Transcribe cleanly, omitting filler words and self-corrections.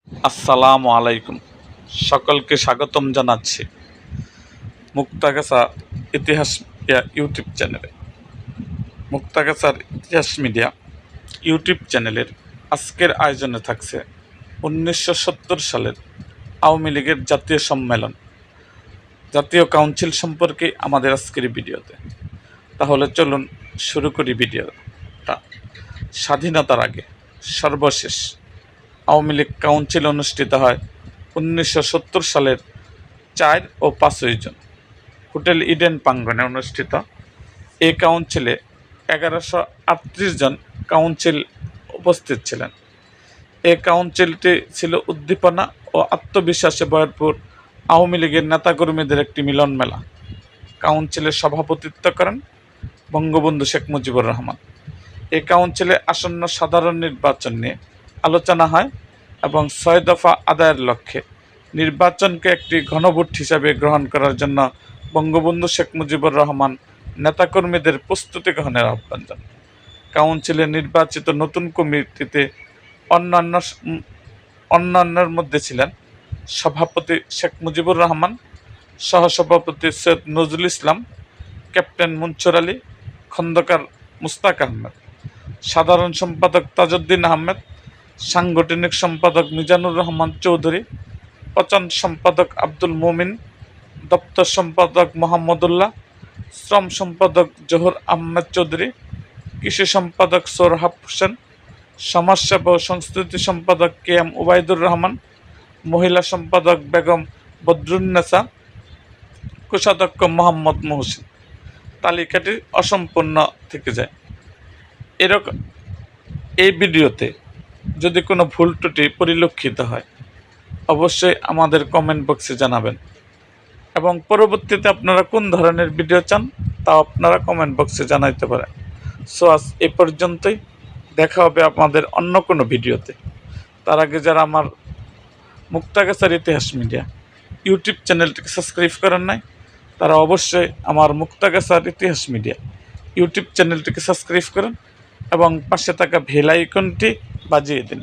আসসালামু আলাইকুম। সকলকে স্বাগতম জানাচ্ছি মুক্তাগাছা ইতিহাস মিডিয়া ইউটিউব চ্যানেলে। মুক্তাগাছার ইতিহাস মিডিয়া ইউটিউব চ্যানেলের আজকের আয়োজনে থাকছে 1970 সালের আওয়ামী লীগের জাতীয় সম্মেলন, জাতীয় কাউন্সিল সম্পর্কে আমাদের আজকের ভিডিওতে। তাহলে চলুন শুরু করি ভিডিওটা। স্বাধীনতার আগে সর্বশেষ আওয়ামী লীগ কাউন্সিল অনুষ্ঠিত হয় 1970 সালের 4 ও 5 জুন হোটেল ইডেন প্রাঙ্গণে অনুষ্ঠিত। এই কাউন্সিলে 1138 জন কাউন্সিল উপস্থিত ছিলেন। এই কাউন্সিলটি ছিল উদ্দীপনা ও আত্মবিশ্বাসে ভরপুর আওয়ামী লীগের নেতাকর্মীদের একটি মিলন মেলা। কাউন্সিলে সভাপতিত্ব করেন বঙ্গবন্ধু শেখ মুজিবুর রহমান। এই কাউন্সিলে আসন্ন সাধারণ নির্বাচন নিয়ে আলোচনা হয় এবং 6 দফা আদায়ের লক্ষ্যে নির্বাচনকে একটি গণভোট হিসাবে গ্রহণ করার জন্য বঙ্গবন্ধু শেখ মুজিবুর রহমান নেতাকর্মীদের প্রস্তুতি গ্রহণের আহ্বান জানান। কাউন্সিলে নির্বাচিত নতুন কমিটিতে অন্যান্যের মধ্যে ছিলেন সভাপতি শেখ মুজিবুর রহমান, সহসভাপতি সৈয়দ নজরুল ইসলাম, ক্যাপ্টেন মুনসুর আলী, খন্দকার মুস্তাক আহমেদ, সাধারণ সম্পাদক তাজউদ্দিন আহমেদ, সাংগঠনিক সম্পাদক মিজানুর রহমান চৌধুরী, প্রচার সম্পাদক আব্দুল মুমিন, দপ্তর সম্পাদক মোহাম্মদুল্লাহ, শ্রম সম্পাদক জহুর আহমেদ চৌধুরী, কৃষি সম্পাদক সোরহাব হোসেন, সমাজসেবা ও সংস্কৃতি সম্পাদক কে এম ওবায়দুর রহমান, মহিলা সম্পাদক বেগম বদরুন্নেসা, কোষাধ্যক্ষ মোহাম্মদ মহসিন। তালিকাটি অসম্পূর্ণ থেকে যায়। এরকম এই ভিডিওতে যদি কোনো ভুল ত্রুটি পরিলক্ষিত হয় অবশ্যই আমাদের কমেন্ট বক্সে জানাবেন, এবং পরবর্তীতে আপনারা কোন ধরনের ভিডিও চান তা আপনারা কমেন্ট বক্সে জানাইতে পারেন। সো আজ এ পর্যন্তই, দেখা হবে আমাদের অন্য কোনো ভিডিওতে। তার আগে যারা আমার মুক্তাগাছার ইতিহাস মিডিয়া ইউটিউব চ্যানেলটিকে সাবস্ক্রাইব করেন নাই তারা অবশ্যই আমার মুক্তাগাছার ইতিহাস মিডিয়া ইউটিউব চ্যানেলটিকে সাবস্ক্রাইব করেন এবং পাশে থাকা বেল আইকনটি বাজিয়ে দিন।